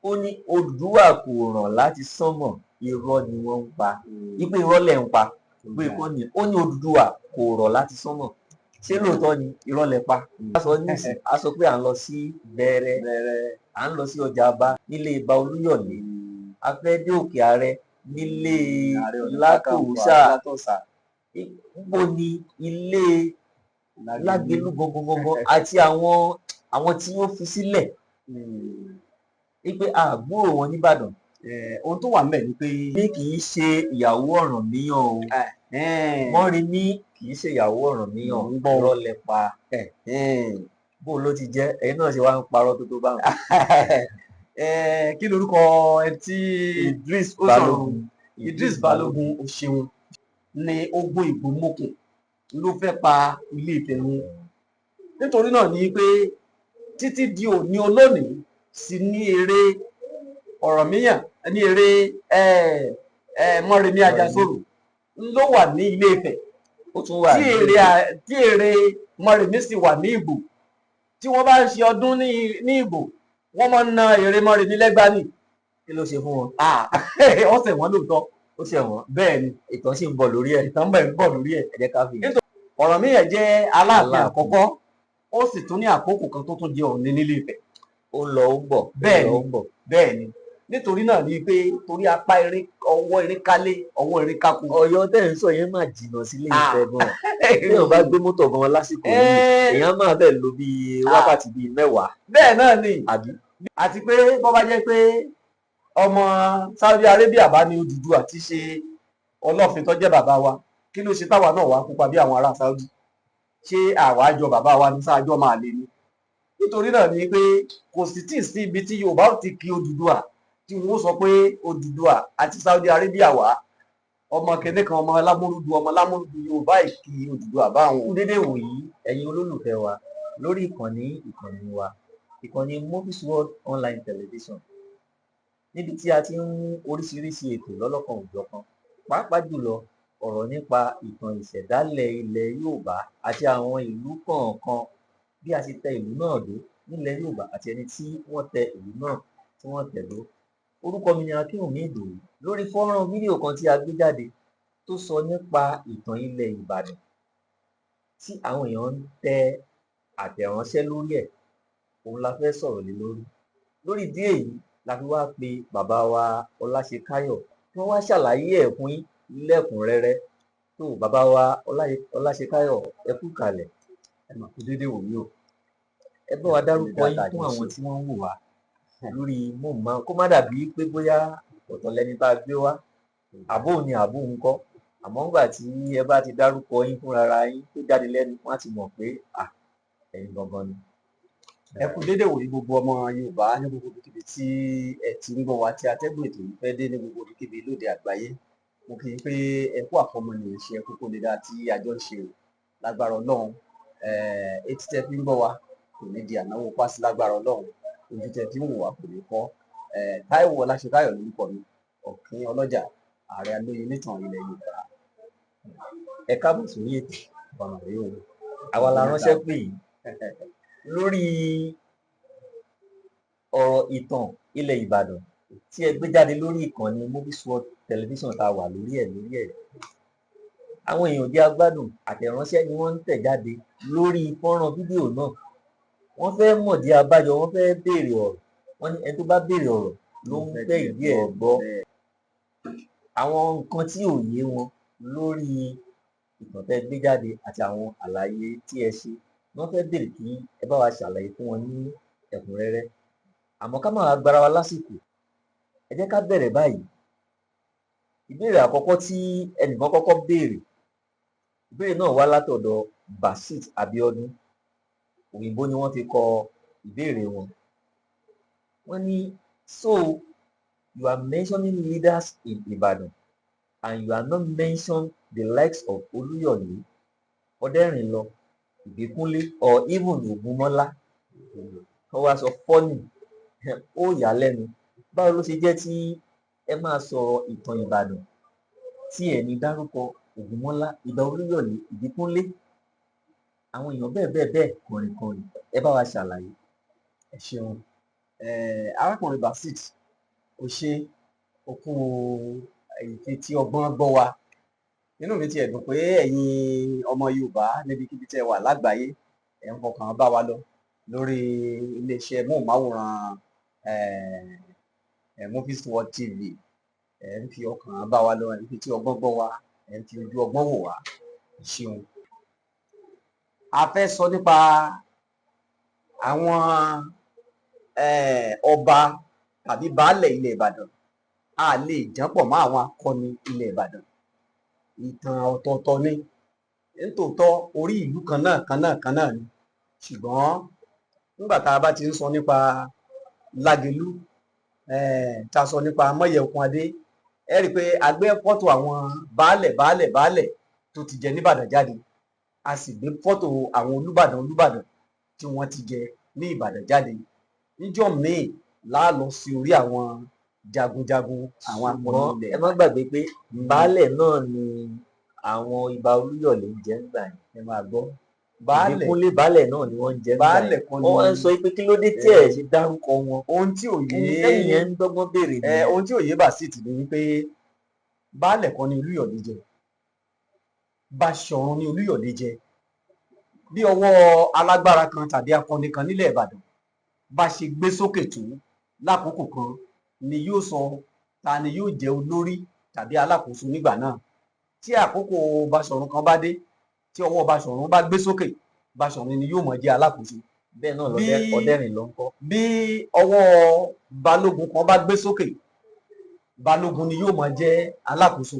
ó ní Odùduwà kò ràn láti sánmọ̀, irọ́ ni wọ́n ń pa. Wípé irọ́ lẹ̀ ń pa, pé kọ́ ni ó ní Odùduwà kò rọ̀ láti sánmọ̀. Ṣé lóòótọ́ ni irọ́ lẹ pa? A sọ nísìn, a sọ pé à ń lọ sí Bẹ̀rẹ̀, à ń lọ sí ọjà Aba nílé Ìbà Olúyọ̀lé, a fẹ́ dé Òkè Àrẹ nílé Látòsà. Níbo ni ilé Lágelú gangan àti àwọn tí ó fi sílẹ̀ wípé àgbúrò wọn nìbàdàn? Ohun tó wà ńbẹ̀ ni pé ní kì í ṣe ìyàwó Ọ̀rànmíyàn o. Mọ́remí kì í ṣe ìyàwó Ọ̀rànmíyàn, irọ́ lẹ pa. Bó ló ti jẹ́, ẹ̀yin náà ṣe wá ń parọ́ tó báwọn. Kí lorúkọ ẹ tí Idris Balógun ó ṣeun ní ogun Ìgbómọ̀kùn ló fẹ́ pa Ilé Ifẹ̀ run. Nítorí náà ni pé títí di òní olónìí sí ní eré Ọ̀rànmíyàn, ní eré Mọ́remí Àjàsorò ló wà ní Ilé Ifẹ̀, ó tún wà tí eré Mọ́remí sì wà ní Ìgbò. Tí wọ́n bá ń ṣe ọdún ní Ìgbò, wọ́n máa ń na eré Mọ́remí lẹ́gbàá ni. Kí ló ṣe fún wọn? Wọ́n ṣẹ̀ wọ́n lóòótọ́. Ó ṣẹ̀ wọ́n. Bẹ́ẹ̀ ni, ìtàn sì ń bọ̀ lórí ẹ̀. ìtàn ń bọ̀ lórí ẹ̀. Ẹ jẹ́ ká fi. Ọ̀rànmíyàn jẹ́ Aláàfin àkọ́kọ́, ó sì tún ní àkókò kan tó tún jẹ Ọọ̀ni nílé Ifẹ̀. Ó ń lọ ó ń bọ̀. Bẹ́ẹ̀ ni. Nítorí náà ni pé torí apá erin, ọwọ́ erin kálé, ọwọ́ erin kákó. Ọ̀yọ́ tẹ́ ń sọ yẹn máa jìnnà sílé Ifẹ̀ gan. Téèyàn bá gbé mọ́tò gan lásìkò yìí, èèyàn máa bẹ̀ lò bíi wákàtí bíi 10. Bẹ́ẹ̀ náà ni. Àbí? Àti pé bó bá jẹ́ pé ọmọ Saudi Arabia bá ní Odùduwà tí ṣe Ọlọ́fin tó jẹ́ bàbá wa, kí ló ṣe táwa náà wá pupa bí àwọn ará Saudi? Ṣé àwa jọ bàbá wa ní sáájọ́ máa lè ní? Nítorí náà ni pé kò sì tíì sí ibi tí Yorùbá ò ti kí Odùduwà tí wọ́n sọ pé Odùduwà àti Saudi Arabia wá, ọmọ kìnní kan, ọmọ Lámúrúdù Yorùbá ìkí Odùduwà bá àwọn. Dédé wòyí ẹ̀yin olólùfẹ́ wa lórí ìkànnì wa, ìkànnì Movies World Online Television, níbi tí a ti ń mú oríṣiríṣi ètò lọ́lọ́kan òjọ̀kan, pàápàá jùlọ ọ̀rọ̀ nípa ìtàn ìṣẹ̀dálẹ̀ ilẹ̀ Yorùbá àti àwọn ìlú kọ̀ọ̀kan, bí a ṣe tẹ ìlú náà dó nílẹ̀ Yorùbá àti ẹni tí wọ́n tẹ ìlú náà tí wọ́n tẹ̀ dó. Orúkọ mi ni Akínwùmí Ìdòwú. Lórí fọ́nrán fídíò kan tí a gbé jáde tó sọ nípa ìtàn ilẹ̀ Ìbàdàn tí àwọn èèyàn ń tẹ àtẹ̀ránṣẹ́ lórí ẹ̀, òun la fẹ́ sọ̀rọ̀ lé lórí. Lórí ìdí èyí la fi wá pe bàbá wa Ọláṣekáyọ̀ tí wọ́n wá ṣàlàyé ẹ̀ fún yín lẹ́kùnrẹ́rẹ́. tó bàbá wa Ọláṣekáyọ̀, ẹ kú kalẹ̀, ẹ mà kú déédéé wò mí o. ẹ bá wa dárúkọ yín fún àwọn tí wọ́n ń wò wá lórí móhùnmáwòrán, kó má dàbí pé bóyá ọ̀tọ̀ lẹni bá gbé wá, àbó ni àbó ń kọ́. Àmọ́ nígbà tí ẹ bá ti dárúkọ yín fúnra yín tó jáde lẹ́nu, wọ́n á ti mọ̀ pé ẹ̀yin gangan ni. Ẹ kú déédéé wò yí gbogbo ọmọ Yorùbá ní gbogbo ibikíbi tí ẹ ti ń gbọ́ wa, tí atẹ́gùn ètò yìí fẹ́ dé ní gbogbo ibikíbi lóde àgbáyé. Mo kì í pé ẹ kú àfọmọnìyàn ṣe, ẹ kú kó lè dáa tí àjọ ń ṣe o, lágbára Ọlọ́run. Etí tẹ fi ń gbọ́ wa kò ní di ànáwó pásí lágbára Ọlọ́run, ojú tẹ fi ń wò wá kò ní fọ́. Táíwò Ọláṣekáyọ̀ lórúkọ mi, Ọ̀kín ọlọ́jà, ààrẹ alóyin nítàn ilẹ̀ Yorùbá. Ẹ káàbọ̀ sórí ètò àwa la ránṣẹ́ pè yín lórí ọ̀rọ̀ ìtàn ilẹ̀ Ìbàdàn tí ẹ gbé jáde lórí ìkànnì Movies World Television tá a wà lórí ẹ̀. Àwọn èèyàn jẹ́ agbádùn àtẹ̀ránṣẹ́ ni wọ́n ń tẹ̀ jáde lórí fọ́nrán fídíò náà. Wọ́n fẹ́ mọ̀dí abájọ, wọ́n fẹ́ béèrè ọ̀rọ̀. Wọ́n ní ẹni tó bá béèrè ọ̀rọ̀ ló ń fẹ́ ìdí ẹ̀ gbọ́. Àwọn nǹkan tí ò yé wọn lórí ìtàn tẹ́ gbé jáde àti àwọn àlàyé tí ẹ ṣe, wọ́n fẹ́ béèrè kí ẹ bá wa ṣàlàyé fún wọn ní ẹ̀kúnrẹ́rẹ́. Àmọ́ ká máa gbára wa lásìkò, ẹ jẹ́ ká bẹ̀rẹ̀ báyìí. Ìbéèrè àkọ́kọ́ tí ẹnìkan kọ́kọ́ béèrè, ìbéèrè náà wá látọ̀dọ̀ Basit Abiodun, òyìnbó ni wọ́n fi kọ ìbéèrè wọn. Wọ́n ní, so you are mentioning leaders in Ibadan and you are not mention the likes of Olúyọ̀lé, Ọdẹ́rìnlọ, Ìbíkúnlé or even Ògúnmọ́lá. Wọ́n wá sọ fọ́nì, ó yà lẹ́nu. Báwo ló ṣe jẹ́ tí ẹ máa sọ̀rọ̀ ìtàn Ìbàdàn tí ẹ̀ ní dárúkọ Ògúnmọ́lá, Ìbà Olúyọ̀lé, Ìbíkúnlé, àwọn èèyàn bẹ́ẹ̀ kọ̀rìnkọ̀rìn? Ẹ bá wa ṣàlàyé. Ẹ ṣeun. Arákùnrin Basit, ó ṣe òkú ìfetí ọgbọ́n gbọ́ wa. Inú mi ti ẹ̀dùn pé ẹ̀yin ọmọ Yorùbá níbikíbi tẹ́ wà lágbàáyé ẹ̀ ń fọkàn bá wa lọ lórí iléeṣẹ́ móhùnmáwòrán Movies World TV. Ẹ̀ ń fi ọkàn bá wa lọ, ẹ̀ ń fi tí ọgbọ́n gbọ́ wa, ẹ̀ ń fi ojú ọgbọ́n wò wá. Ẹ ṣeun. A fẹ́ sọ nípa àwọn ọba tàbí baálẹ̀ ilẹ̀ Ìbàdàn. A lè jápọ̀ mọ́ àwọn akọni ilẹ̀ Ìbàdàn. Ìtàn ọ̀tọ̀ọ̀tọ̀ ni. Nítòótọ́ orí ìlú kan náà ni. Ṣùgbọ́n nígbà tá a bá ti ń sọ nípa Lágelú, tá a sọ nípa Mọ́yẹ̀kúnadé, ẹ rí i pé a gbé fọ́tò àwọn baálẹ̀ tó ti jẹ níbàdàn jáde. A sì gbé fọ́tò àwọn Olúbàdàn tí wọ́n ti jẹ ní Ìbàdàn jáde. Níjọ́ míì láà lọ sí orí àwọn jagunjagun àwọn akọni ilẹ̀. Ẹ má gbàgbé pé baálẹ̀ náà ni àwọn Ìbà Olúyọ̀lé ń jẹ ńgbà yẹn. Ẹ máa gbọ́. Ìbíkúnlé baálẹ̀ náà ni wọ́n ń jẹ ńgbà yẹn. Wọ́n wá ń sọ pé kí ló dé tí ẹ̀ ṣe dárúkọ wọn. Ohun tí òye lẹ́yìn yẹn ń dọ́gbọ́n béèrè ni. Ohun tí òye bà sí ti ní wípé baálẹ̀ kan ni Olúyọ̀lé jẹ, Baṣọ̀run ni Olúyọ̀lé jẹ. Bí ọwọ́ alágbára kan tàbí akọni kan nílẹ̀ Ìbàdàn bá ṣe gbé sókè tó lákòókò kan ni yóò sọ ta ni yóò jẹ olórí tàbí alákòóso nígbà náà. Tí àkókò Baṣọ̀run kan bá dé, tí ọwọ́ Baṣọ̀run bá gbé sókè, Baṣọ̀run ni yóò mọ̀ jẹ́ alákòóso. Bẹ́ẹ̀ náà Ọ̀dẹ́rìn ló ń kọ́. Bí ọwọ́ Balógun kan bá gbé sókè, Balógun ni yóò mọ̀ jẹ́ alákòóso.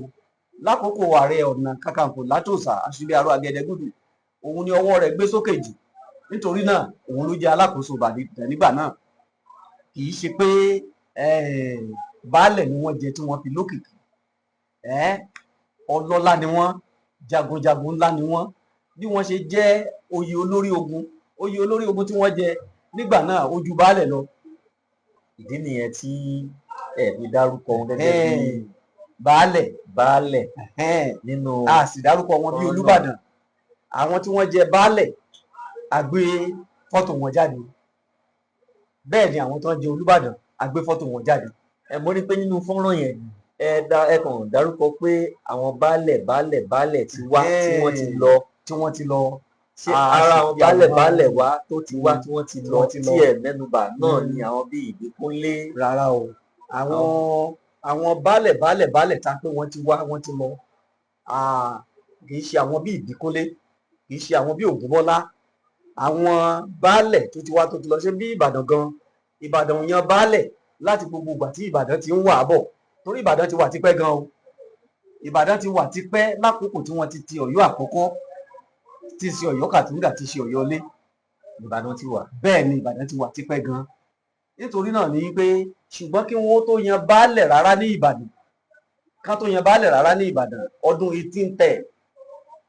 Lákòókò Ààrẹ Ọ̀nà Kakanfò Látòsà Aṣílẹ̀-Àrò Agẹdẹgúdù, òun ni ọwọ́ rẹ̀ gbé sókè jù. Nítorí náà òun ló jẹ́ alákòóso Ìbàdàn nígbà náà. Kì í ṣe pé baálẹ̀ ni wọ́n jẹ tí wọ́n fi lókìkí. Ọlọ́lá ni wọ́n, jagunjagun ńlá ni wọ́n. Bí wọ́n ṣe jẹ́ oyè olórí ogun tí wọ́n jẹ nígbà náà ó ju baálẹ̀ lọ. Ìdí nìyẹn tí ẹ fi dárúkọ wọn gẹ́gẹ́ bí baálẹ̀ nínú. A sì dárúkọ wọn bí Olúbàdàn. Àwọn tí wọ́n jẹ baálẹ̀ a gbé fọ́tò wọn jáde. Bẹ́ẹ̀ ni àwọn tó ń jẹ Olúbàdàn a gbé fọ́tò wọn jáde. Mo rí pé nínú fọ́nrán yẹn ẹ kàn dárúkọ pé àwọn baálẹ̀ ti wá tí wọ́n ti lọ. Ṣé ara àwọn baálẹ̀ wá tó ti wá tí wọ́n ti lọ tí ẹ̀ mẹ́nubà náà ni àwọn bíi Ìbíkúnlé? Rárá o, àwọn baálẹ̀ tá pé wọ́n ti wá wọ́n ti lọ, kì í ṣe àwọn bíi Ìbíkúnlé, kì í ṣe àwọn bíi Ògúnbọ́lá. Àwọn baálẹ̀ tó ti wá tó ti lọ. Ṣé bí Ìbàdàn gan, Ìbàdàn yan baálẹ̀ láti gbogbo ìgbà tí Ìbàdàn ti ń wà bọ̀, torí Ìbàdàn ti wà tipẹ́ gan o. Ìbàdàn ti wà tipẹ́ lákòókò tí wọ́n ti Ọ̀yọ́ àkọ́kọ́, tí ṣe Ọ̀yọ́ Kàtúngà, tí ṣe Ọ̀yọ́ Ilé. Ìbàdàn ti wà. Bẹ́ẹ̀ ni Ìbàdàn ti wà tipẹ́ gan. Nítorí náà ni pé ṣùgbọ́n kí wọ́n tó yan baálẹ̀ rárá ní Ìbàdàn, ọdún 1810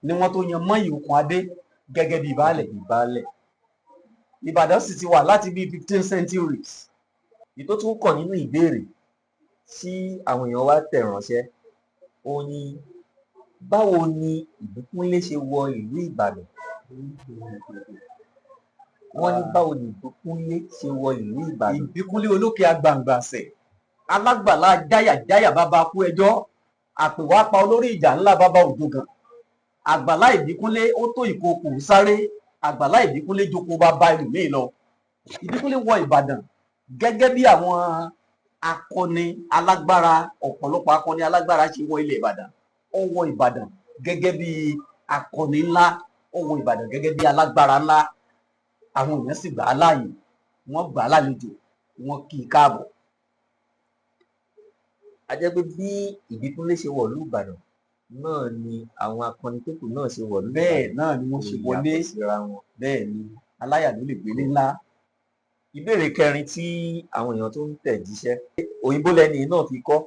ni wọ́n tó yan Mọ́yẹ̀kúnadé gẹ́gẹ́ bí baálẹ̀. Ìbàdàn sì ti wà láti bí 15 centuries. Ìtó tún kàn nínú ìbéèrè tí àwọn èèyàn wá tẹ̀ ránṣẹ́, ó ní báwo ni Ìbíkúnlé ṣe wọ ìlú Ìbàdàn? Wọ́n ní báwo ni Ìbíkúnlé ṣe wọ ìlú Ìbàdàn? Ìbíkúnlé olókè agbàǹgbàsẹ̀, alágbàlá jáyàjáyà bàbá kú ẹjọ́, àpèwápa olórí ìjà ńlá bàbá òjògàn. Àgbàlá Ìbíkúnlé ó tó ìkookò sáré, àgbàlá Ìbíkúnlé jókòó bàbá ẹlòmíì lọ. Ìbíkúnlé wọ Ìbàdàn gẹ́gẹ́ bí àwọn akọni alágbára, ọ̀pọ̀lọpọ̀ akọni alágbára ṣe wọ ilẹ̀ Ìbàdàn. Ó wọ Ìbàdàn gẹ́gẹ́ bí akọni ńlá, ó wọ Ìbàdàn gẹ́gẹ́ bí alágbára ńlá. Àwọn èèyàn sì gbà á láàyè, wọ́n gbà á lálejò, wọ́n kì í káàbọ̀. A jẹ́ pé bí Ìbíkúnlé ṣe wọ̀ ìlú Ìbàdàn náà ni àwọn akọni tó kù náà ṣe wọ̀ ìlú Ìbàdàn. Bẹ́ẹ̀ náà ni wọ́n ṣe wọlé. Bẹ́ẹ̀ ni aláyà ló lè gbélé ńlá. Ìbéèrè kẹrin tí àwọn èèyàn tó ń tẹ̀ jíṣẹ́, òyìnbó lẹ́ni náà fi kọ́.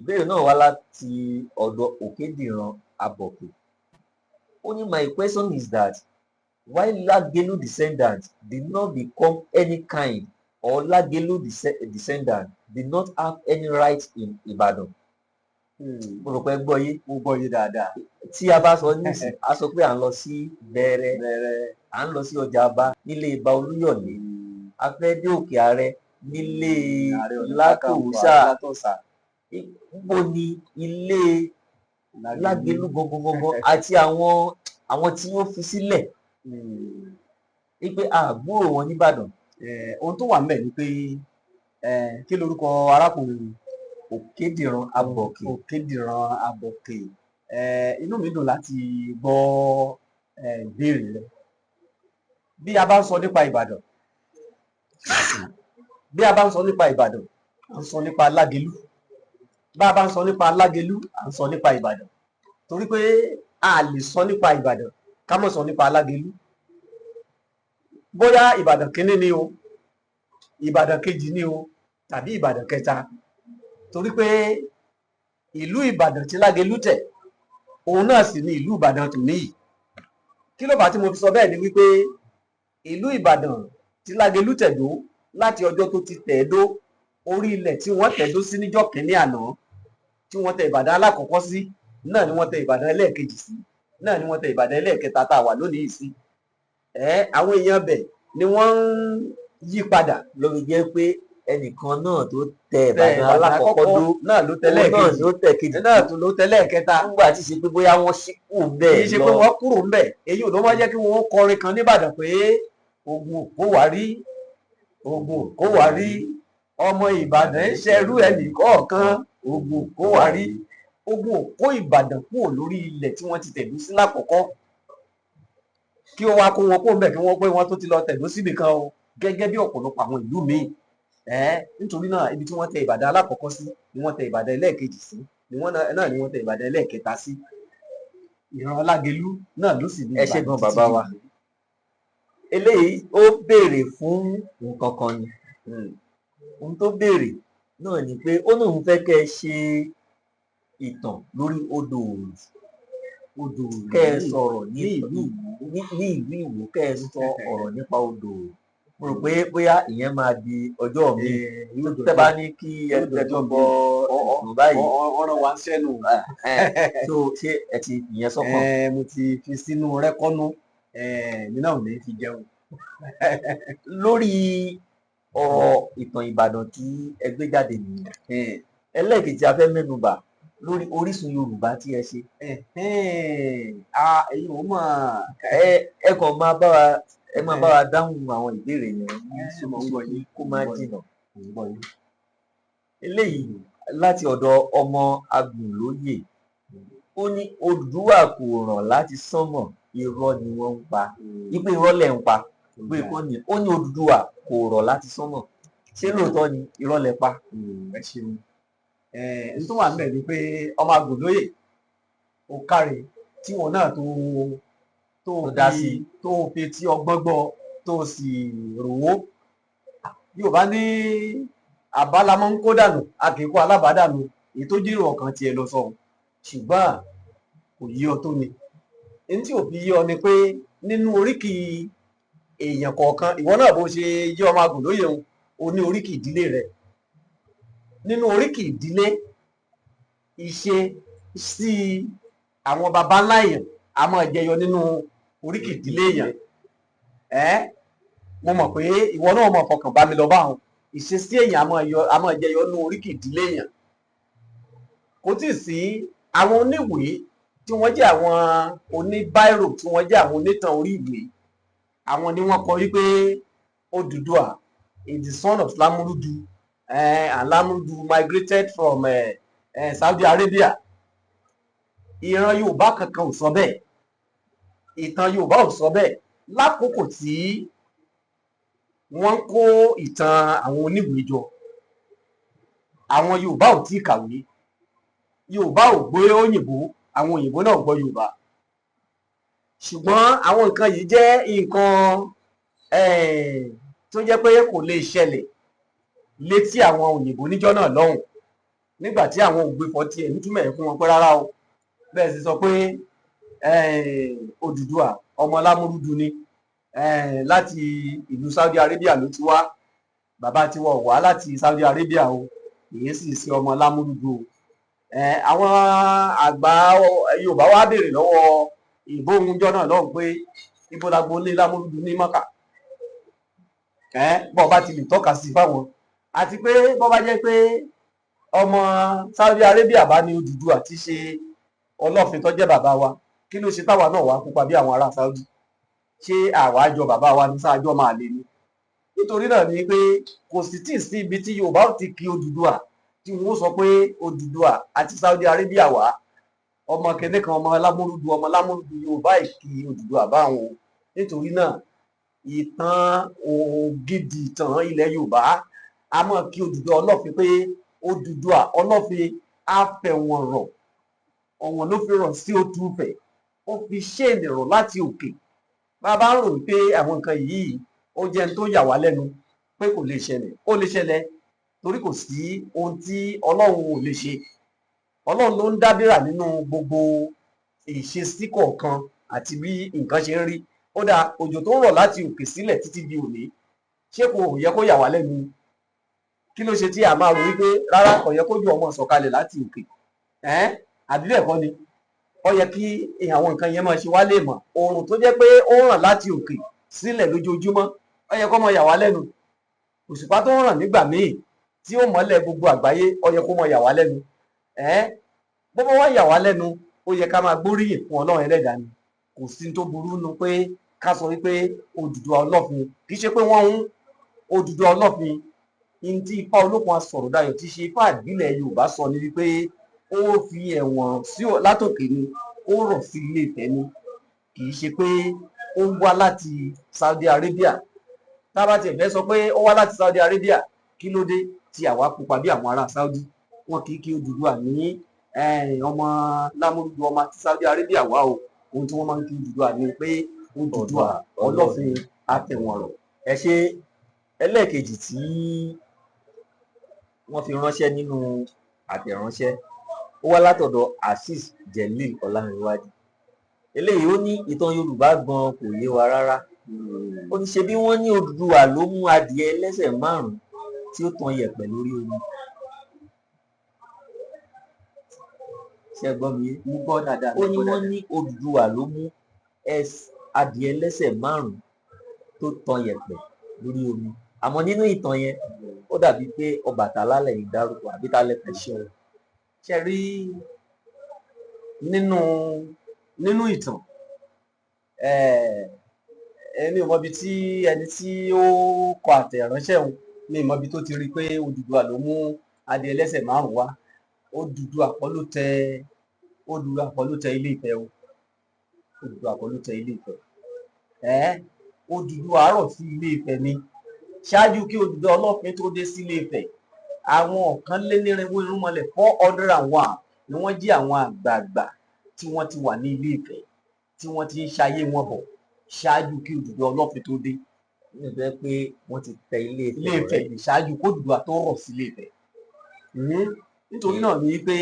Ìbéèrè náà wá láti ọ̀dọ̀ Òkèdìran Abọ̀kè. Ó ní my question is that why Lagelu descendants did not become any kind, or Lagelu descendants did not have any right in Ibadan? Mo rò pé gbọ́ yé. Mo gbọ́ yé dáadáa. Tí a bá sọ nísìnyí, a sọ pé à ń lọ sí Bẹ̀rẹ̀, à ń lọ sí ọjà Aba nílé Ìbà Olúyọ̀lé, a fẹ́ dé Òkè Àrẹ nílé Ààrẹ Ọ̀nà Kakanfò Látòsà, Látòsà níbo ni ilé Lágelú gangan àti àwọn tí ó fi sílẹ̀ wípé àgbúrò wọn nìbàdàn. Ohun tó wà ńbẹ̀ ni pé kí lorúkọ arákùnrin Òkédìran Abọ̀kè. Òkédìran Abọ̀kè. Inú mi dùn láti gbọ́ ìbéèrè rẹ. Bí a bá ń sọ nípa Ìbàdàn, à ń sọ nípa Lágelú. Bá a bá ń sọ nípa Lágelú, à ń sọ nípa Ìbàdàn. Torí pé a lè sọ nípa Ìbàdàn ká má sọ nípa Lágelú. Bóyá Ìbàdàn kínní ni o, Ìbàdàn kejì ni o, tàbí Ìbàdàn kẹta. Torí pé ìlú Ìbàdàn tí Lágelú tẹ̀, òun náà sì ni ìlú Ìbàdàn tòní yìí. Kí ló fà á tí mo fi sọ bẹ́ẹ̀ ni wípé ìlú Ìbàdàn tí Lágelú tẹ̀dó láti ọjọ́ tó ti tẹ̀dó, orí ilẹ̀ tí wọ́n tẹ̀dó sí níjọ́ kìíní àná, tí wọ́n tẹ Ìbàdàn alákọ̀ọ́kọ́ sí, náà ni wọ́n tẹ Ìbàdàn ẹlẹ́ẹ̀kejì sí, náà ni wọ́n tẹ Ìbàdàn ẹlẹ́ẹ̀kẹta tá a wà lónìí sí. Àwọn èèyàn bẹ̀ ni wọ́n ń yí padà. Lórí jẹ́ pé ẹnìkan náà tó tẹ Ìbàdàn alákọ̀ọ́kọ́ dó náà ló tẹ òun náà lẹ́ẹ̀kejì, ló tẹ̀ kejì, náà tún ló tẹ lẹ́ẹ̀kẹta. nígbà tí ṣe pé bóyá wọ́n ṣí kúrò Kì bẹ́ẹ̀ í ṣe lọ. pé wọ́n kúrò ńbẹ̀. Èyí ò ló máa jẹ́ kí wọ́n kọrin kan nìbàdàn pé ogun kó wá rí, ogun kó wá rí, ọmọ Ìbàdàn ń ṣẹrú ẹnì kọ̀ọ̀kan, ogun kó wá rí. Ogun ò kó Ìbàdàn kúrò lórí ilẹ̀ tí wọ́n ti tẹ̀dó sí lákọ̀ọ́kọ́ kí ó wá kó wọn kó ńbẹ̀ kí wọ́n pé wọ́n tó ti lọ tẹ̀dó síbì kan o, gẹ́gẹ́ bí ọ̀pọ̀lọpọ̀ àwọn ìlú míì. Nítorí náà ibi tí wọ́n tẹ Ìbàdàn alákọ̀ọ́kọ́ sí ni wọ́n tẹ Ìbàdàn ẹlẹ́ẹ̀kejì sí, ni wọ́n tẹ Ìbàdàn ẹlẹ́ẹ̀kẹta sí. Ìran Lágelú náà ló sì ní Ẹ ṣé gan bàbá wa. títí Eléyìí ó béèrè fún nǹkan kan ni. Ohun tó béèrè náà ni pé ó lóun fẹ́ kẹ́ ẹ ṣe ìtàn lórí odò Òwú, kẹ́ ẹ sọ̀rọ̀ ní ìlú Ìwó, kẹ́ ẹ sọ ọ̀rọ̀ nípa odò Òwú. Mo rò pé bóyá ìyẹn máa di ọjọ́ mi tẹ́ bá ní kí ẹgbẹ́ tó bọ ọ̀rọ̀ báyìí. ọ̀rọ̀ wa ń sẹ́nu. So ṣé ẹ ti ìyẹn sọ́kàn? Mo ti fi sínú rẹ́kọ́nú, mi náà ò ní fi jẹun. Lórí ọ̀rọ̀ ìtàn Ìbàdàn tí ẹ gbé jáde nìyẹn. Ẹlẹ́ẹ̀kejì a fẹ́ mẹ́nubà lórí Orísun Yorùbá tí ẹ ṣe. Èyí ò mọ̀. Ẹ kàn máa bá wa dáhùn àwọn ìbéèrè yẹn ní Mo ń gbọ́ ṣókí yín, kó má jìnnà. mo ń gbọ́ yín. Eléyìí láti ọ̀dọ̀ ọmọ Agùnlóyè. Ó ní Odùduwà kò ràn láti sánmọ̀, irọ́ ni wọ́n ń pa. Wípé irọ́ lẹ̀ ń pa. Pé kọ́ ni ó ní Odùduwà kò rọ̀ láti sánmọ̀. Ṣé lóòótọ́ ni irọ́ lẹ pa? Ẹ ṣeun. N tó wà níbẹ̀ ni pé ọmọ Agùnlóyè ó káre tí wọn náà tó dá sí i. tó fi tí ọgbọ́n gbọ́ tó sì rò ó. Yorùbá ní àbálamọ́ ń kó dànù, a kì í kó alábàádànù. Èyí tó jírò ọkàn tiẹ̀ lọ sọ, ṣùgbọ́n kò yí ọ tó ni. Èyí tí ò fi yí ọ ni pé nínú oríkì èèyàn kọ̀ọ̀kan, ìwọ náà bó ṣe yí ọmọ Agùnlóyè òun, o ní oríkì ìdílé rẹ̀. Nínú oríkì ìdílé, ìṣe sí àwọn baba ńlá èèyàn a máa jẹyọ nínú oríkì ìdílé èèyàn. Mo mọ̀ pé ìwọ náà mọ̀ fọkàn bá mi lọ bá wọn. Ìṣesí èèyàn a máa jẹyọ nínú oríkì ìdílé èèyàn. Kò tí ì sí àwọn oníwèé tí wọ́n jẹ́ àwọn oníbáírò, tí wọ́n jẹ́ àwọn onítàn orí ìwé. Àwọn ni wọ́n kọ wípé Odùduwà is the son of Lámúrúdu, and Lámúrúdu migrated from Saudi Arabia. Ìran Yorùbá kankan ò sọ bẹ́ẹ̀, ìtàn Yorùbá ò sọ bẹ́ẹ̀. Lákòókò tí wọ́n kó ìtàn àwọn oníwèé jọ, àwọn Yorùbá ò tí ì kàwé, Yorùbá ò gbọ́ òyìnbó, àwọn òyìnbó náà ò gbọ́ Yorùbá. Ṣùgbọ́n àwọn nǹkan yìí jẹ́ nǹkan tó jẹ́ pé kò lè ṣẹlẹ̀ létí àwọn òyìnbó níjọ́ náà lọ́hùn, nígbà tí àwọn ògbéfọ̀ tiẹ̀ ń túmọ̀ ẹ̀ fún wọn pé rárá o, bẹ́ẹ̀ sì sọ pé Odùduwà ọmọ Lámúrúdu ni, láti ìlú Saudi Arabia ló ti wá, bàbá tiwọn ò wá láti Saudi Arabia o, èyí sì ṣe ọmọ Lámúrúdu o. Àwọn àgbà Yorùbá wá béèrè lọ́wọ́ ìbò oúnjọ náà lọ́hùn pé ibo lágbo lé Lámúrúdu ní Mọ́kà. Bọ́ọ̀ bá ti lè tọ́ka sí fáwọn, àti pé bó bá jẹ́ pé ọmọ Saudi Arabia bá ní Odùduwà tí ṣe Ọlọ́fin tó jẹ́ bàbá wa, kí ló ṣe táwa náà wá pupa bí àwọn ará Saudi? Ṣé àwa jọ bàbá wa ní sáájọ́ máa lè ní? Nítorí náà ni pé kò sì tíì sí ibi tí Yorùbá ò ti kí Odùduwà tí wọn ó sọ pé Odùduwà àti Saudi Arabia wá, ọmọ kìnní kan ọmọ lámúrúdù Yorùbá ìkí Odùduwà báwọn. Nítorí náà ìtàn ògidì ìtàn ilẹ̀ Yorùbá a mọ̀ kí Odùduwà Ọlọ́fin pé Odùduwà Ọlọ́fin afẹ̀wọ̀nrọ̀, ọ̀wọ̀n ló fi rọ̀ sí Òtúfẹ̀, ó fi ṣéènì rọ̀ láti òkè. Bàbá ń rò pé àwọn nǹkan yìí ó jẹ́ tó yà wá lẹ́nu pé kò lè ṣẹlẹ̀, ó lè ṣẹlẹ̀ torí kò sí ohun tí Ọlọ́run ò lè ṣe. Ọlọ́run ló ń dábìrà nínú gbogbo ìṣesí kọ̀ọ̀kan àti bí nǹkan ṣe ń rí. Ó dá òjò tó ń rọ̀ láti òkè sílẹ̀ títí di òní, ṣé kò yẹ kó yà wá lẹ́nu? Kí ló ṣe tí a máa rò wípé rárá kò yẹ kójú ọmọ sọ̀kalẹ̀ láti òkè? Àbí bẹ́ẹ̀ kọ́ ni? Ó yẹ kí àwọn nǹkan yẹn máa ṣe wá lè mọ̀. Oòrùn tó jẹ́ pé ó ràn láti òkè sílẹ̀ lójoojúmọ́, ó yẹ kó máa yà wá lẹ́nu. Òṣùpá tó ń ràn nígbà míì tí ó mọ́lẹ̀ gbogbo àgbáyé, ó yẹ kó máa yà wá lẹ́nu. Bó bá wá yà wá lẹ́nu, ó yẹ ká máa gbóríyìn fún Ọlọ́run Ẹlẹ́dàá ni. Kò sí tó burú nu pé ká sọ wípé Odùduwà Ọlọ́fin, kì í ṣe pé wọ́n ń Odùduwà Ọlọ́fin. Ní tí Ifá Olókun Asọ̀rọ̀dayọ̀ tí ṣe Ifá ìbílẹ̀ Yorùbá sọ ni wípé ó fi ẹ̀wọ̀n sí látòkè ni, ó rọ̀ sí Ilé Ifẹ̀ ni, kì í ṣe pé ó wá láti Saudi Arabia. Tá a bá tiẹ̀ fẹ́ sọ pé ó wá láti Saudi Arabia, kí ló dé tí àwa pupa bí àwọn ará Saudi? Wọn kì í kí Odùduwà ní ọmọ lámúrúdù ọmọ àti Saudi Arabia wá o. Ohun tí wọ́n máa ń kí Odùduwà ni pé Odùduwà Ọlọ́fin afẹ̀wọ̀nrọ̀. Ẹ ṣe ẹlẹ́ẹ̀kejì tí wọ́n fi ránṣẹ́ nínú àtẹ̀ránṣẹ́, ó wá látọ̀dọ̀ Azeez Jelil Ọlárẹ̀wájú. Eléyìí ó ní ìtàn Yorùbá gan kò yé wa rárá. Ó ní ṣe bí wọ́n ní Odùduwà ló mú adìẹ ẹlẹ́sẹ̀ márùn-ún tí ó tan yẹ̀pẹ̀ lórí omi. Ṣé ẹ gbọ́ mi? Mo gbọ́ dáadáa. Ó ní wọ́n ní Odùduwà ló mú adìẹ ẹlẹ́sẹ̀ márùn-ún tó tan yẹ̀pẹ̀ lórí omi. Àmọ́ nínú ìtàn yẹn ó dàbí pé Ọbàtálá lẹ́yìn dárúkọ, àbí tá lẹ fẹ́ ṣe ọ. Ṣe rí nínú ìtàn ẹni ò mọbi tí ẹni tí ó kọ àtẹ̀ránṣẹ́ òun ní ìmọ̀bi tó ti rí pé Odùduwà ló mú adìẹ ẹlẹ́sẹ̀ márùn-ún wá. Odùduwà kọ́ ló tẹ Ilé Ifẹ̀ o. Odùduwà kọ́ ló tẹ Ilé Ifẹ̀. Odùduwà rọ̀ sí Ilé Ifẹ̀ ni. Ṣáájú kí Odùduwà Ọlọ́fin tó dé sí Ilé Ifẹ̀, àwọn ọ̀kànlénírínwó irúnmọlẹ̀ 401 ni wọ́n jí àwọn àgbààgbà tí wọ́n ti wà ní Ilé Ifẹ̀, tí wọ́n ti ń ṣayé wọn bọ̀ ṣáájú kí Odùduwà Ọlọ́fin tó dé. Ní ìfẹ́ pé wọ́n ti tẹ Ilé Ifẹ̀ yìí ṣáájú kó Odùduwà tó rọ̀ sí Ilé Ifẹ̀. Nítorí náà ni wípé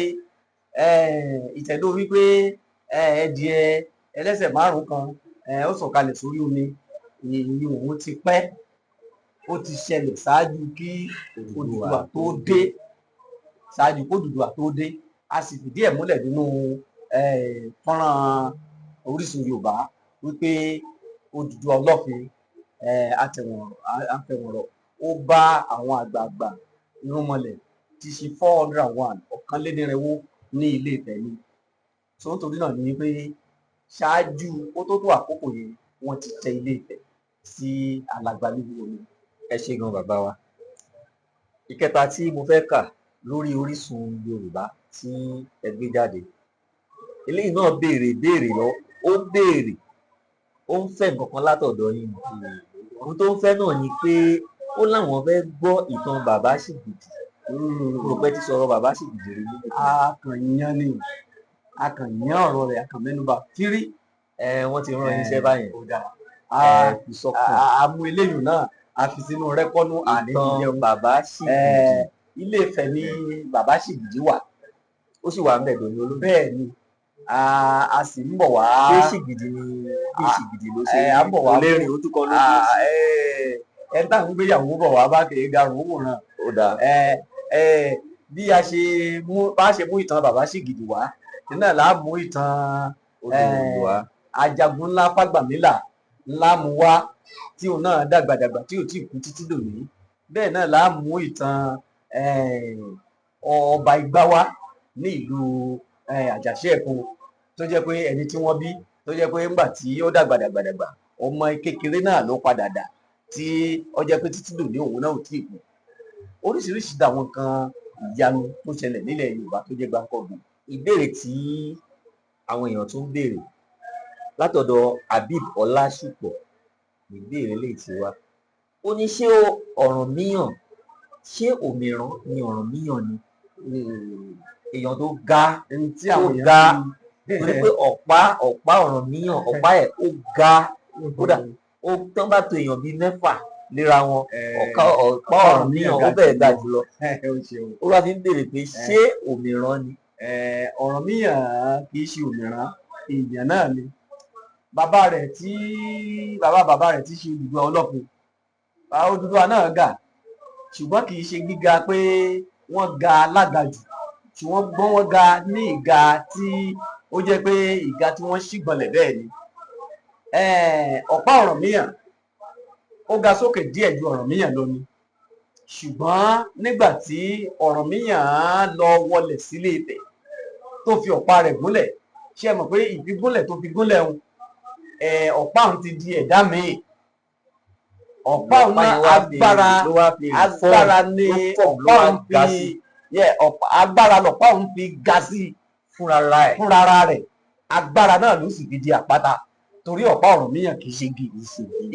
ìtẹ̀dó wípé ẹdìẹ ẹlẹ́sẹ̀ márùn-ún kan ó sọ̀kalẹ̀ sórí omi, ìyẹn òun ti pẹ́, ó ti ṣẹlẹ̀ ṣáájú kí Odùduwà tó dé. Ṣáájú kó Odùduwà tó dé. A sì fìdí ẹ̀ múlẹ̀ nínú fọ́nrán Orísun Yorùbá wípé Odùduwà Ọlọ́fin afẹ̀wọ̀nrọ̀ ó bá àwọn àgbààgbà irúnmọlẹ̀ tí ṣe 401 ọ̀kànlénírínwó ní Ilé Ifẹ̀ ni. So nítorí náà ni pé ṣáájú ó tó àkókò yẹn wọ́n ti tẹ Ilé Ifẹ̀ sí alàgbàlúgbú omi. Ẹ ṣé gan bàbá wa. Ìkẹta tí mo fẹ́ kà lórí Orísun Yorùbá tí ẹ gbé jáde, eléyìí náà béèrè lọ, ó ń fẹ́ nǹkan kan látọ̀dọ̀ yín. Ohun tó ń fẹ́ náà ni pé ó láwọn fẹ́ gbọ́ ìtàn bàbá Ṣìgìdì. Mo pẹ́ ti sọ̀rọ̀ bàbá Ṣìgìdì rí níbi. Akànyàn ọ̀rọ̀ rẹ̀, akànmẹ́nubà tírí. Wọ́n ti rán iṣẹ́ báyẹn. Àmú eléyìí náà a fi sínú rẹ́kọ́nú ìtàn bàbá Ṣìgìdì. Ilé Ifẹ̀ ni bàbá Ṣìgìdì wà. Ó sì wà ń bẹ̀ lónìí olóògbé. Bẹ́ẹ̀ ni a sì ń bọ̀ wá. Ṣé Ṣìgìdì ni bí Ṣìgìdì ló ṣe olórin ojú kan lójú? Ẹ tá à ń gbéyàwó bọ̀ wá bá kéré garùn ún wòran. Ó dáa. Bí a ṣe mú ìtàn bàbá Ṣìgìdì wá, náà là á mú ìtàn Ajagun ńlá Fágbàmílà ńlá mu wá, tí òun náà dàgbàdàgbà tí ò tí ì kú títí dòní. bẹ́ẹ̀ náà la mú ìtàn ọba Igbá wá ní ìlú Àjàṣẹ́-Ẹ̀kọ tó jẹ́ pé ẹni tí wọ́n bí tó jẹ́ pé ńgbà tí ó dàgbàdàgbàdàgbà ọmọ kékeré náà ló padà dà tí ó jẹ́ pé títí dòní òun náà ò tí ì kú. Oríṣiríṣi àwọn nǹkan ìyanu tó ṣẹlẹ̀ nílẹ̀ Yorùbá tó jẹ́ gbáǹkọ́gbìn. Ìbéèrè tí àwọn èèyàn tún béèrè látọ̀dọ̀ Habib Ọlásùpọ̀ ìbéèrè lè ti wá. Ó ní ṣé Ọ̀rànmíyàn ṣé òmìrán ni Ọ̀rànmíyàn ni? Èèyàn tó ga ẹni tí tó àwọn ga èèyàn torí pé ọ̀pá Ọ̀rànmíyàn ọ̀pá ẹ̀ ó ga kódà ó tán bá to èèyàn bíi mẹ́fà léra wọn ọ̀pá Ọ̀rànmíyàn ó bẹ̀rẹ̀ ga jùlọ. Ó wá fi ń béèrè pé ṣé òmìrán ni? Ọ̀rànmíyàn kì í ṣe òmìrán, èèyàn náà ni. Bàbá rẹ̀ tí ṣe Odùduwà Ọlọ́fin. Bàbá Odùduwà náà ga ṣùgbọ́n kì í ṣe gíga pé wọ́n ga lágajù ṣùgbọ́n wọ́n ga ní ìga tí ó jẹ́ pé ìga tí wọ́n ṣígbọnlẹ̀ bẹ́ẹ̀ ni. Ọ̀pá Ọ̀rànmíyàn ó ga sókè díẹ̀ ju Ọ̀rànmíyàn lọ ni ṣùgbọ́n nígbà tí Ọ̀rànmíyàn lọ wọlẹ̀ sílé Ifẹ̀ tó fi ọ̀pá rẹ̀ gúnlẹ̀ ṣé ẹ mọ̀ pé ìfigúnlẹ̀ tó fi gúnlẹ̀ òun ọ̀pá òun ti di ẹ̀dá míì. Ọ̀pá òun náà agbára ni ọ̀pá òun fi agbára lọ̀pá òun fi ga sí fúnra rẹ̀ agbára náà ló sì fi di àpáta torí ọ̀pá Ọ̀rànmíyàn kì í ṣe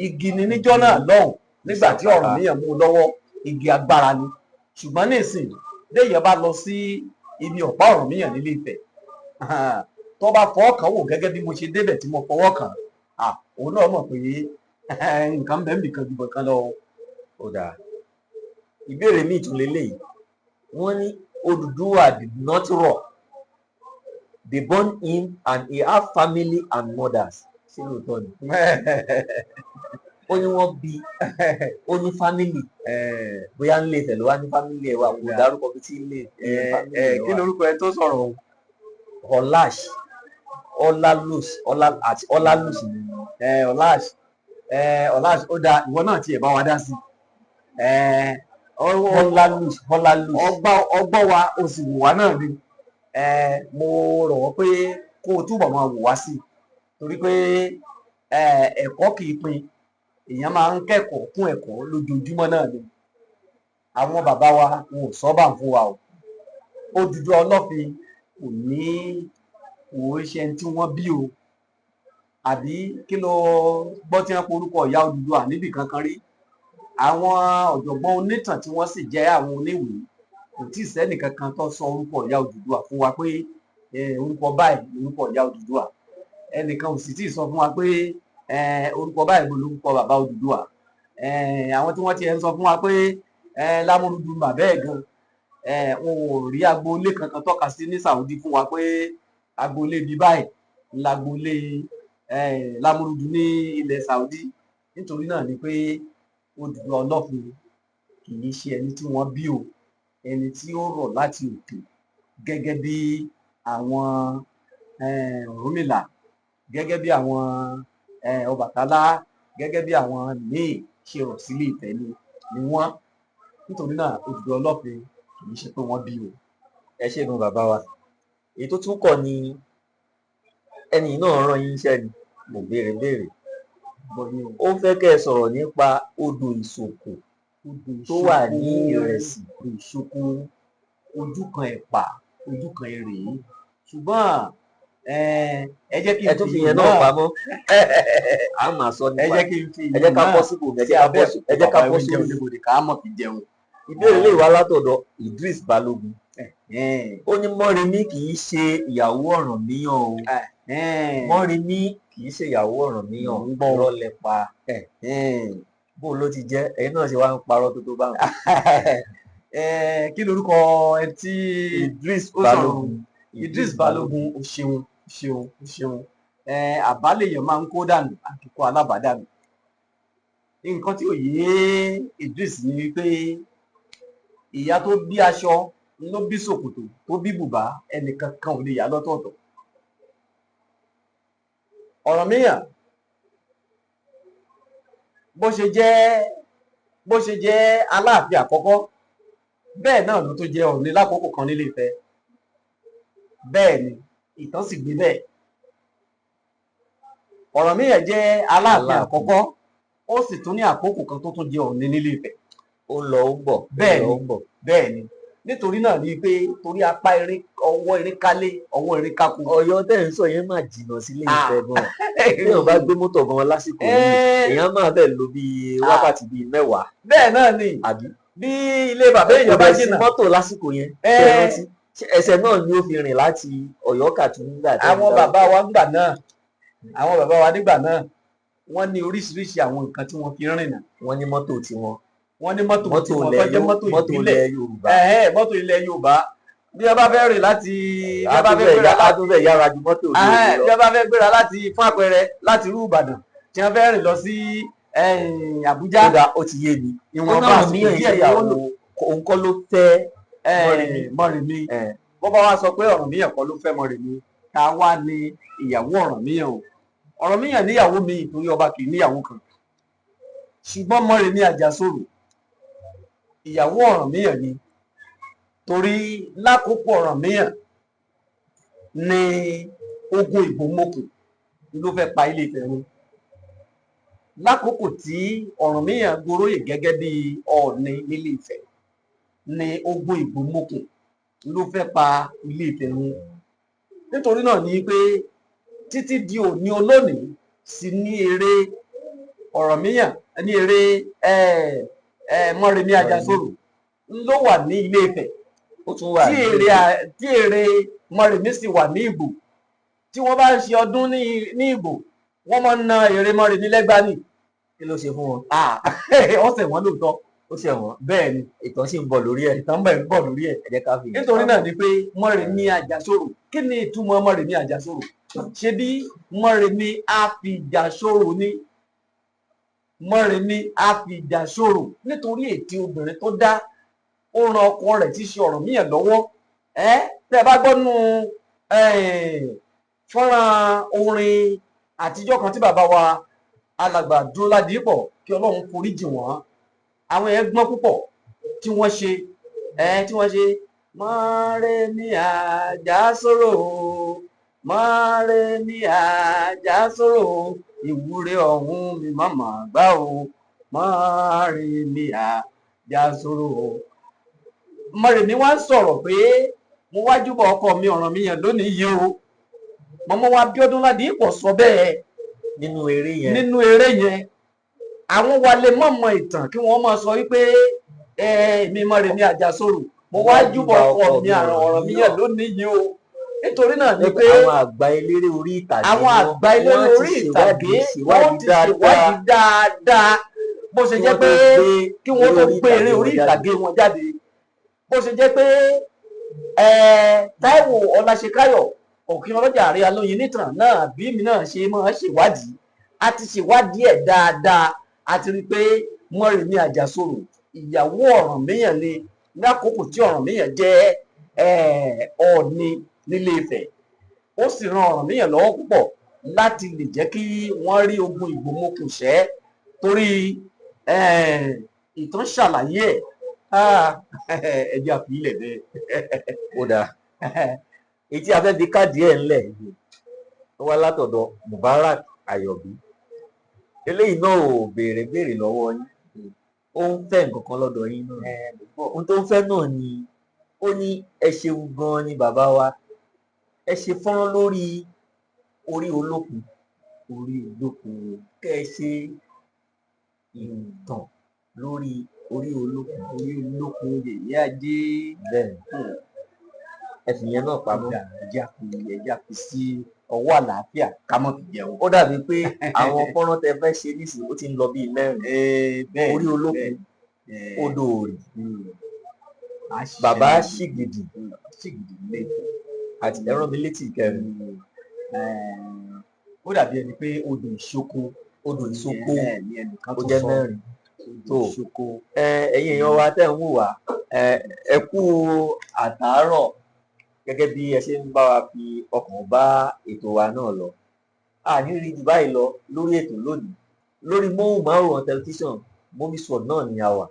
igi ni níjọ́ náà lọ́hùn nígbà tí Ọ̀rànmíyàn mú un lọ́wọ́ igi agbára ni ṣùgbọ́n nísìnyí déèyàn bá lọ sí ibi ọ̀pá Ọ̀rànmíyàn nílé Ifẹ̀ tó bá fọwọ́ kàn wò gẹ́gẹ́ bí mo ṣe débẹ̀ tí mo fọwọ́ kàn òun náà mọ̀ pé nǹkan bẹ́ẹ̀ nìkan ju bọ̀kan lọ. Ó dáa. Ìbéèrè míì tún leléyìí. Wọ́n ní Odùduwà did not roar. They born him and he have family and mothers. Ṣé lóòótọ́ ni? Ó ní wọ́n bí ó ní family bóyá nílé Ifẹ̀ ló wá ní family ẹ̀ wà kò dárúkọ bí tí ilé family ẹ̀ wà. Kí lorúkọ ẹ tó sọ̀rọ̀ o? Ọláṣ Ọlálùs ni. Ọláṣ ó dáa ìwọ náà tiẹ̀ bá wa dá sí. Ọlálùs ọgbọ́n wa o sì wò wá náà ni. Mo rọ̀ wọ́n pé kó o túbọ̀ máa wò wá sí torí pé ẹ̀kọ́ kì í pin èèyàn máa ń kẹ́kọ̀ọ́ kún ẹ̀kọ́ lójoojúmọ́ náà ni. Àwọn bàbá wa wọn ò sọ́bà fún wa o. Odùduwà Ọlọ́fin kò ní ṣe ẹni tí wọ́n bí o àbí kí ló gbọ́ tí wọ́n porúkọ ìyá Odùduwà níbì kankan rí. Àwọn ọ̀jọ̀gbọ́n onítàn tí wọ́n sì jẹ́ àwọn oníwèé kò tí ì sẹ́nì kankan tó sọ orúkọ ìyá Odùduwà fún wa pé orúkọ báyìí orúkọ ìyá Odùduwà. Ẹnìkan ò sì tí ì sọ fún wa pé orúkọ báyìí lórúkọ bàbá Odùduwà. Àwọn tí wọ́n ti ń sọ fún wa pé Lámúrúdu bàbá ẹ̀ gan wọn ò rí agboolé kankan tọ́ka sí ní Saudi fún wa pé agboolé bíi báyìí lágboolé Lámúrúdu ní ilẹ̀ Saudi. Nítorí náà ni pé Odùduwà Ọlọ́fin kì í ṣe ẹni tí wọ́n bí o ẹni tí ó rọ̀ láti òkè gẹ́gẹ́ bí àwọn Ọ̀rúnmìlà gẹ́gẹ́ bí àwọn Ọbàtálá gẹ́gẹ́ bí àwọn míì ṣe rọ̀ sílé Ifẹ̀ ni wọ́n. Nítorí náà Odùduwà Ọlọ́fin kì í ṣe pé wọ́n bí o. Ẹ ṣé gan bàbá wa. Èyí tó tún kọ̀ ni ẹni náà rán yín iṣẹ́ ni mo béèrè. Ó fẹ́ kẹ́ ẹ sọ̀rọ̀ nípa odò Ìsòkò tó wà ní Ìrẹsì. Ìsòkò ojú kan ẹ̀pà ojú kan èrè ṣùgbọ́n ẹ jẹ́ kí n fi yẹn náà pamọ́. À ń máa sọ nípa ẹ jẹ́ ká bọ́ síbò ẹ jẹ́ ká bọ́ síbò níbodè ká mọ̀ fi jẹun. Ìbéèrè lè wá látọ̀dọ̀ Idris Balógun. Ó ní Mọ́remí kì í ṣe ìyàwó Ọ̀rànmíyàn o. Mọ́remí kì í ṣe ìyàwó Ọ̀rànmíyàn irọ́ lẹ pa. Bó ló ti jẹ́ ẹ̀yin náà ṣe wá ń parọ́ tó bá wọn. Kí lorúkọ ẹ tí Idris Balógun o ṣeun àbálẹ̀yàn máa ń kó dànù àkíkọ́ alábàádànù. Nǹkan tí ò yé Idris ni wípé ìyá tó bí aṣọ ló bí ṣòkòtò tó bí bùbá ẹnìkan kan ò lè yà lọ́tọ̀ọ̀tọ̀. Ọ̀rànmíyàn bó ṣe jẹ́ bó ṣe jẹ́ Aláàfin àkọ́kọ́ bẹ́ẹ̀ náà ló tó jẹ́ Ọọ̀ni lákòókò kan nílé Ifẹ̀. Bẹ́ẹ̀ ni ìtàn sì gbé bẹ́ẹ̀. Ọ̀rànmíyàn jẹ́ Aláàfin àkọ́kọ́, ó sì tún ní àkókò kan tó tún jẹ́ Ọọ̀ni nílé Ifẹ̀. ó lọ ó bọ̀ Bẹ́ẹ̀ ó lọ ni ó bọ̀. bẹ́ẹ̀ ni nítorí náà ni pé torí apá erin ọwọ́ erin kálé ọwọ́ erin kákò. Ọ̀yọ́ tẹ́ ń sọ yẹn máa jìnnà sílé Ifẹ̀ gan. Téèyàn bá gbé mọ́tò gan lásìkò yìí èèyàn máa bẹ̀ lò bíi wákàtí bíi 10. Bẹ́ẹ̀ náà ni àbí bí ilé bàbá èèyàn bá jìnnà. mọ́tò lásìkò yẹn ṣe é rántí ẹsẹ̀ náà ni ó fi rìn láti Ọ̀yọ́ Kàtún nígbà tí àwọn bàbá wa nígbà náà àwọn bàbá wa nígbà náà wọ́n ní oríṣiríṣi àwọn nǹkan tí wọ́n fi ń rìnnà. wọ́n ní mọ́tò tiwọn. wọ́n ní mọ́tò mọ́tò tiwọn tó jẹ́ mọ́tò ìbílẹ̀ ilẹ̀ Yorùbá. mọ́tò ilẹ̀ Yorùbá bí wọ́n bá fẹ́ rìn láti bí wọ́n bá fẹ́ gbéra láti adúbẹ̀ yára ju mọ́tò òde òde bí wọ́n bá fẹ́ gbéra láti fún àpẹẹrẹ láti irú Ìbàdàn tí wọ́n fẹ́ rìn lọ sí Àbújá. kódà ó ti yé mi. ìwọ̀n bá Ọlọ́run míyàn díẹ̀ ìṣẹ́yàwó lò. òun kọ́ ló fẹ́ Mọ́remí bó bá wá sọ pé Ọ̀rànmíyàn kọ́ ló fẹ́ Mọ́remí ta wá ní ìyàwó Ọ̀rànmíyàn o. Ọ̀rànmíyàn níyàwó mi ìtorí ọba kì í níyàwó kan, ṣùgbọ́n Mọ́remí Àjàsorò ìyàwó Ọ̀rànmíyàn ni. Torí lákòókò Ọ̀rànmíyàn ni ogun Ìgbòmọ̀kùn ló fẹ́ pa Ilé Ifẹ̀ run. Lákòókò tí Ọ̀rànmíyàn goróyè gẹ́gẹ́ bí Ọọ̀ni nílé Ifẹ̀ ni ogun Ìgbòmọ̀kùn ló fẹ́ pa Ilé Ifẹ̀ run. Nítorí náà ni pé títí di òní olónìí sì ní eré Ọ̀rànmíyàn ní eré Mọ́remí Àjàsorò ló wà ní Ilé Ifẹ̀. ó tún wà tí èrè Mọ́remí sì wà ní Ìgbò. Tí wọ́n bá ń ṣe ọdún ní Ìgbò wọ́n máa ń na èrè Mọ́remí lẹ́gbàá ni. kí ló ṣe fún wọn. ọ̀sẹ̀ wọn lóòótọ́. ó ṣe wọn. bẹ́ẹ̀ ni ìtàn sì ń bọ̀ lórí ẹ̀. ìtàn bẹ̀ ń bọ̀ lórí ẹ̀. ẹ jẹ́ ká fi. nítorí náà ni pé Mọ́remí Àjàsorò kí ni ìtumọ̀ Mọ́remí Àjàsorò? ṣe bí Mọ́remí Àfìjàsorò ni. Mọ́remí Àfìjàsorò nítorí ètí obìnrin tó dá ó ran ọkọ rẹ̀ tí í ṣe Ọ̀rànmíyàn lọ́wọ́. tẹ́ ẹ bá gbọ́ nú fọ́nrán orin àtijọ́ kan tí bàbá wa alàgbà Dúróládìípọ̀ kí Ọlọ́run foríjì wọ́n, àwọn yẹn gbọ́n púpọ̀ tí wọ́n ṣe Mọ́remí Àjàsorò Mọ́remí Àjàsorò ìwúre ọ̀hún mi màmá gbá o Mọ́remí Àjàsorò. Mọ́remí wá ń sọ̀rọ̀ pé mo wá júbà ọkọ mi Ọ̀rànmíyàn lónìí yìí o. mọ́mọ́ wa Abíọ́dún Ládìípọ̀ sọ bẹ́ẹ̀ nínú eré yẹn. àwọn wa lè mọ̀mọ́ ìtàn kí wọ́n máa sọ wípé èmi Mọ́remí Àjàsorò mo wá júbà ọkọ mi Ọ̀rànmíyàn lónìí yìí o. Nítorí náà ni pé àwọn àgbà eléré orí ìtàgé wọ́n ti ṣèwádìí dáadáa bó ṣe jẹ́ pé kí wọ́n tó gbé eré orí ìtàgé wọn jáde. Bó ṣe jẹ́ pé Táíwò Ọláṣekáyọ̀ Òkìnọlọ́jà Ààrẹ Alóyin nítàn náà bí mi náà ṣe máa ṣèwádìí a ti ṣèwádìí ẹ̀ dáadáa a ti rí i pé Mọ́remí Àjàsorò ìyàwó Ọ̀rànmíyàn ni lákòókò tí Ọ̀rànmíyàn jẹ́ Ọọ̀ni nílé Ifẹ̀. Ó sì ran Ọ̀rànmíyàn lọ́wọ́ púpọ̀ láti lè jẹ́ kí wọ́n rí ogun Ìgbòmọ̀kùn ṣẹ́ torí ìtàn ṣàlàyé ẹjẹ́ àfilẹ̀ bẹ́ẹ̀. ó dáa èyí tí a fẹ́ fi káàdì ẹ̀ ńlẹ̀ ó wá látọ̀dọ̀ Mubarak Ayọ̀bí. eléyìí náà ò béèrè lọ́wọ́ yín, ó ń fẹ́ nǹkan kan lọ́dọ̀ yín náà. ohun tó ń fẹ́ náà ni ó ní ẹ ṣeun gan-an ni bàbá wa, ẹ ṣe fọ́nrán lórí orí olókun kẹ́ ẹ ṣe ìtàn lórí orí olókun yèyé ajé. bẹ́ẹ̀ ẹ̀sìn yẹn náà pamọ́. ẹja fi sí ọwọ́ àlàáfíà ká mọ̀ fi jẹun. ó dàbí pé àwọn fọ́nrán tẹ fẹ́ ṣe nísìnyí ó ti ń lọ bíi 4. orí olókun, odò òrì, bàbá Ṣìgìdì àti ẹran mi létí ìkẹrin. ó dàbí ẹni pé odò ìṣoko ó jẹ́ 4. tó ẹ̀yin èèyàn wa tẹ́ ń wò wá ẹ kú àtàárọ̀ gẹ́gẹ́ bí ẹ ṣe ń bá wa fi ọkàn bá ètò wa náà lọ. a ní rí jù báyìí lọ lórí ètò lónìí lórí móhùnmáwòrán tẹlifíṣàn Movies World náà ni a wà.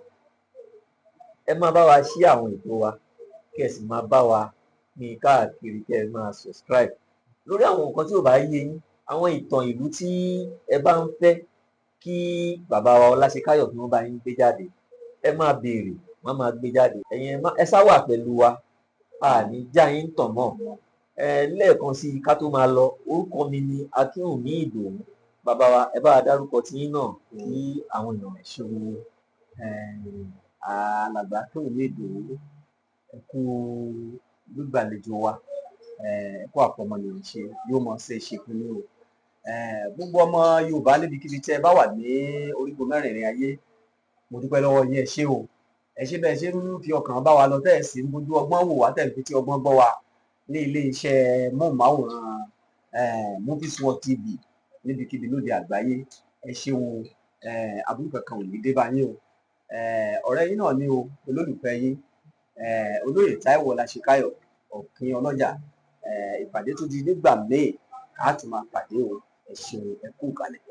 Ẹ máa bá wa ṣí àwọn ètò wa kí ẹ sì máa bá wa pín káàkiri, kí ẹ máa subscribe lórí àwọn nǹkan tí ò bá yé yín, àwọn ìtàn ìlú tí ẹ bá ń fẹ́ kí bàbá wa Ọláṣekáyọ̀ kí wọ́n bá yín gbé jáde, ẹ máa béèrè, wọ́n máa gbé jáde. Ẹ̀yin ẹ sá wà pẹ̀lú wa, a ní já yín tàn mọ́. Lẹ́ẹ̀kan sí i ká tó máa lọ, orúkọ mi ni Akínwùmí Ìdòwú. Bàbá wa, ẹ bá wa dárúkọ tiyín náà kí àwọn èèyàn. Ṣé alàgbà Akínwùmí Ìdòwú, ẹ kú gbígbàlejò wa, ẹ kú àfọmọnìyàn ṣe, yóò mọ ṣe ṣe fún yín o. Gbogbo ọmọ Yorùbá níbikíbi tí ẹ bá wà ní orígun mẹ́rẹ̀ẹ̀rin ayé, mo dúpẹ́ lọ́wọ́ yín, ẹ ṣé o. Ẹ ṣé bẹ́ẹ̀ ṣe ń fi ọkàn bá wa lọ, tẹ́ ẹ̀ sì ń bójú ọgbọ́n wò wá, tẹ́ ẹ̀ ń fi tí ọgbọ́n gbọ́ wa ní ilé iṣẹ́ móhùnmáwòrán Movies World TV níbikíbi lóde àgbáyé. Ẹ ṣeun, aburú kankan ò ní dé bá yín o. Ọ̀rẹ́ yín náà ni o, olólùfẹ́ yín, olóyè Táíwò Ọláṣekáyọ̀ Ọ̀kín ọlọ́jà. Ìpàdé tó di nígbà míì á tún máa pàdé o. Ẹ ṣeun, ẹ kú ìkàlẹ̀.